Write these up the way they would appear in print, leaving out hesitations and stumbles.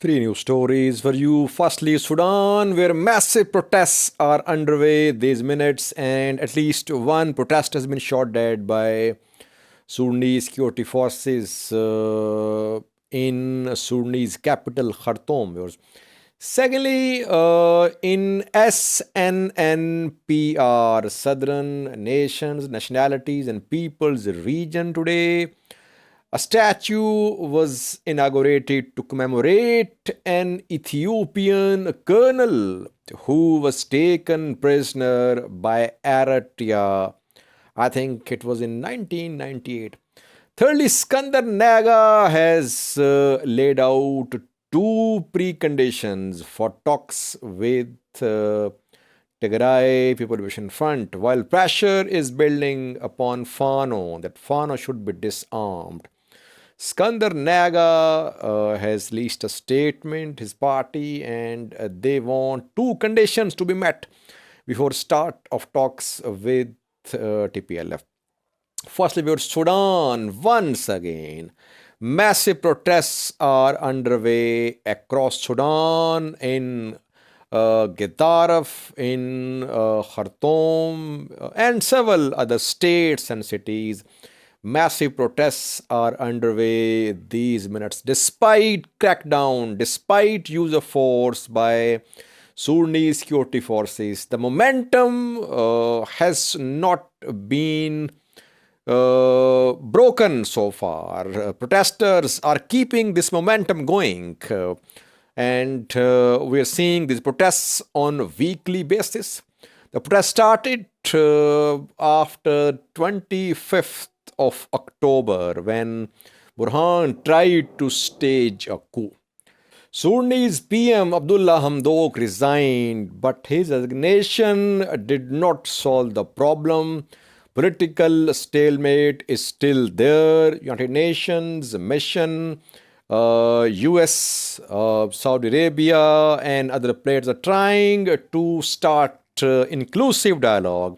Three news stories for you. Firstly, Sudan, where massive protests are underway these minutes, and at least one protest has been shot dead by Sudanese security forces in Sudanese capital, Khartoum. Secondly, in SNNPR, Southern Nations, Nationalities, and Peoples region today, a statue was inaugurated to commemorate an Ethiopian colonel who was taken prisoner by Eritrea. I think it was in 1998. Thirdly, Eskinder Nega has laid out two preconditions for talks with Tigray People Liberation Front, while pressure is building upon Fano that Fano should be disarmed. Skander Naga has released a statement, his party, and they want two conditions to be met before start of talks with TPLF. Firstly, we Sudan once again. Massive protests are underway across Sudan in Gedaref, in Khartoum, and several other states and cities. Massive protests are underway these minutes, despite crackdown, despite use of force by Sudanese security forces. The momentum has not been broken so far. Protesters are keeping this momentum going. And we are seeing these protests on a weekly basis. The protest started after 25th of October when Burhan tried to stage a coup. Sudanese PM Abdullah Hamdok resigned, but his resignation did not solve the problem. Political stalemate is still there. United Nations mission, US, Saudi Arabia, and other players are trying to start inclusive dialogue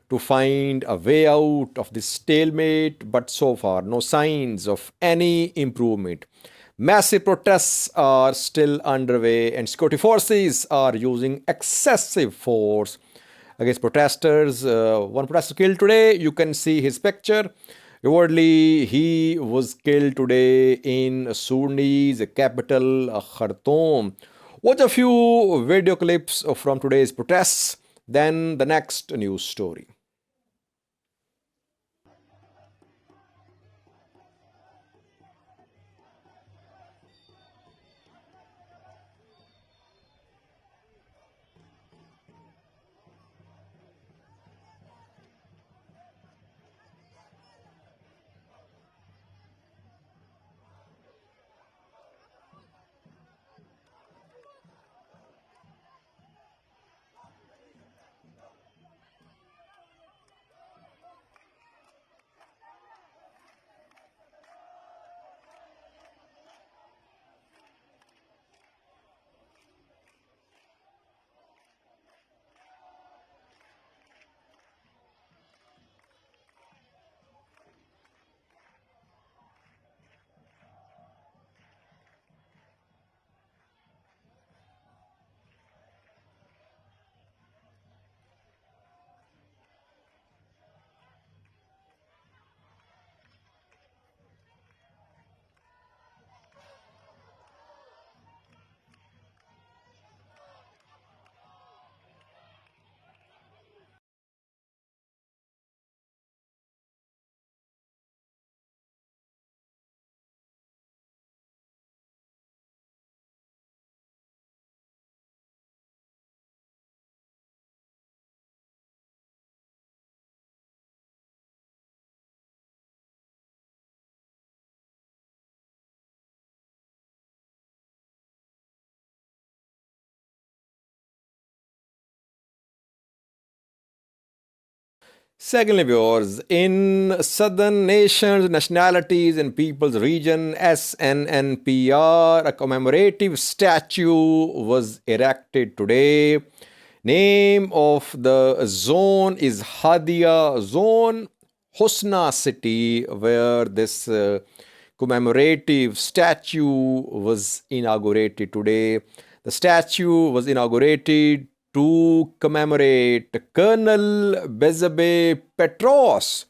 to find a way out of this stalemate, but so far, no signs of any improvement. Massive protests are still underway, and security forces are using excessive force against protesters. One protester killed today. You can see his picture. Reportedly, he was killed today in Sudanese capital, Khartoum. Watch a few video clips from today's protests, then the next news story. Secondly, viewers, in Southern Nations, Nationalities and Peoples region, SNNPR, a commemorative statue was erected today. Name of the zone is Hadia Zone, Husna city, where this commemorative statue was inaugurated today. The statue was inaugurated to commemorate Colonel Bezbih Petros.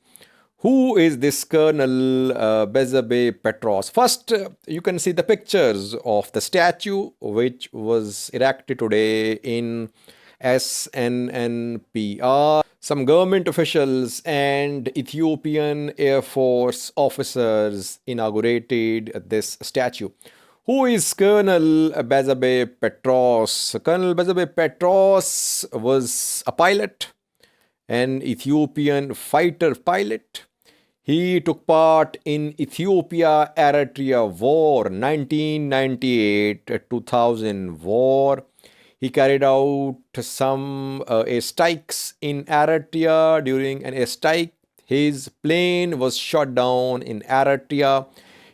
Who is this Colonel Bezbih Petros? First, you can see the pictures of the statue which was erected today in SNNPR. Some government officials and Ethiopian Air Force officers inaugurated this statue. Who is Colonel Bezabih Petros? Colonel Bezabih Petros was a pilot, an Ethiopian fighter pilot. He took part in Ethiopia-Eritrea War, 1998-2000 war. He carried out some airstrikes in Eritrea. During an airstrike, his plane was shot down in Eritrea.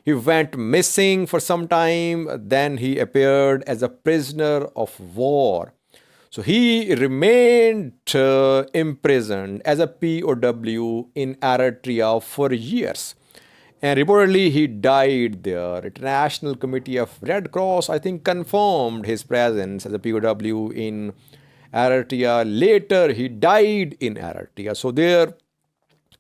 He went missing for some time. Then he appeared as a prisoner of war. So he remained imprisoned as a POW in Eritrea for years. And reportedly, he died there. International Committee of Red Cross, I think, confirmed his presence as a POW in Eritrea. Later, he died in Eritrea. So there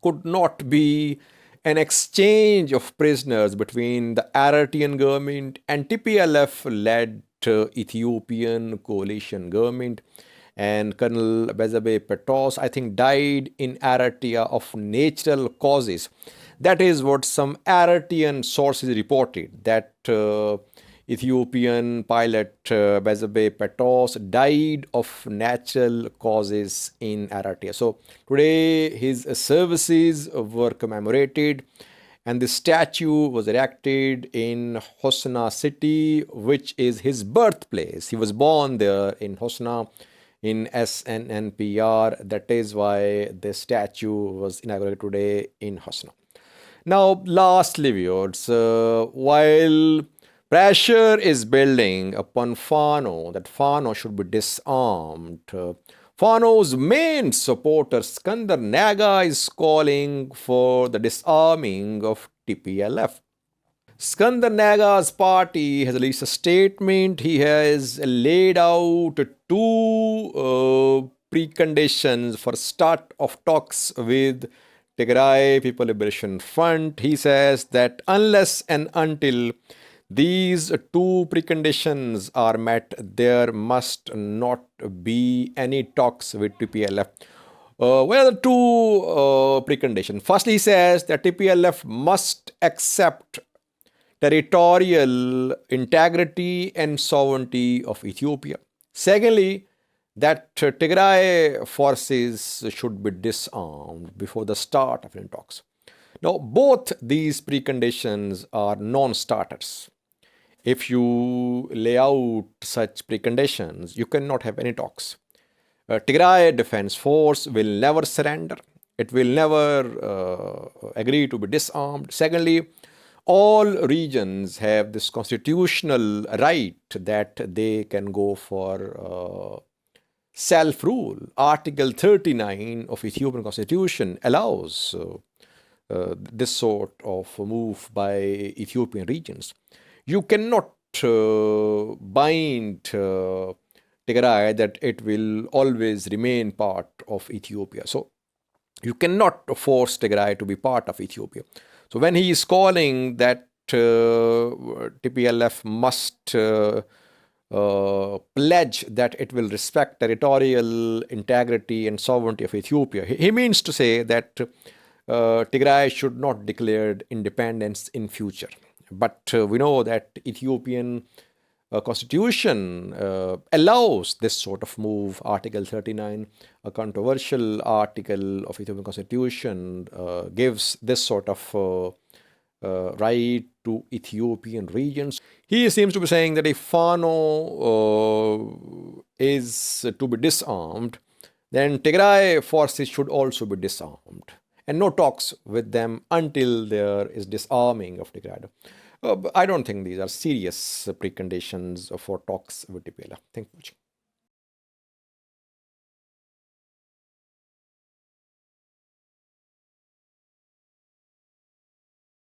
could not be an exchange of prisoners between the Eritrean government and TPLF-led Ethiopian coalition government. And Colonel Bezbih Petros, I think, died in Eritrea of natural causes. That is what some Eritrean sources reported, that Ethiopian pilot Bezbih Petros died of natural causes in Eritrea. So today his services were commemorated, and the statue was erected in Hosna city, which is his birthplace. He was born there in Hosna in SNNPR. That is why the statue was inaugurated today in Hosna. Now, lastly, viewers, while pressure is building upon Fano that Fano should be disarmed, Fano's main supporter, Eskinder Nega, is calling for the disarming of TPLF. Eskinder Nega's party has released a statement. He has laid out two preconditions for start of talks with Tigray People Liberation Front. He says that unless and until these two preconditions are met, there must not be any talks with TPLF. What are the two preconditions? Firstly, he says that TPLF must accept territorial integrity and sovereignty of Ethiopia. Secondly, that Tigray forces should be disarmed before the start of any talks. Now, both these preconditions are non-starters. If you lay out such preconditions, you cannot have any talks. Tigray Defense Force will never surrender. It will never agree to be disarmed. Secondly, all regions have this constitutional right that they can go for self-rule. Article 39 of Ethiopian Constitution allows this sort of move by Ethiopian regions. You cannot bind Tigray that it will always remain part of Ethiopia. So you cannot force Tigray to be part of Ethiopia. So when he is calling that TPLF must pledge that it will respect territorial integrity and sovereignty of Ethiopia, he means to say that Tigray should not declare independence in future. But we know that Ethiopian constitution allows this sort of move. Article 39, a controversial article of Ethiopian constitution, gives this sort of right to Ethiopian regions. He seems to be saying that if Fano is to be disarmed, then Tigray forces should also be disarmed, and no talks with them until there is disarming of Tigray. I don't think these are serious preconditions for talks with TPLF. Thank you.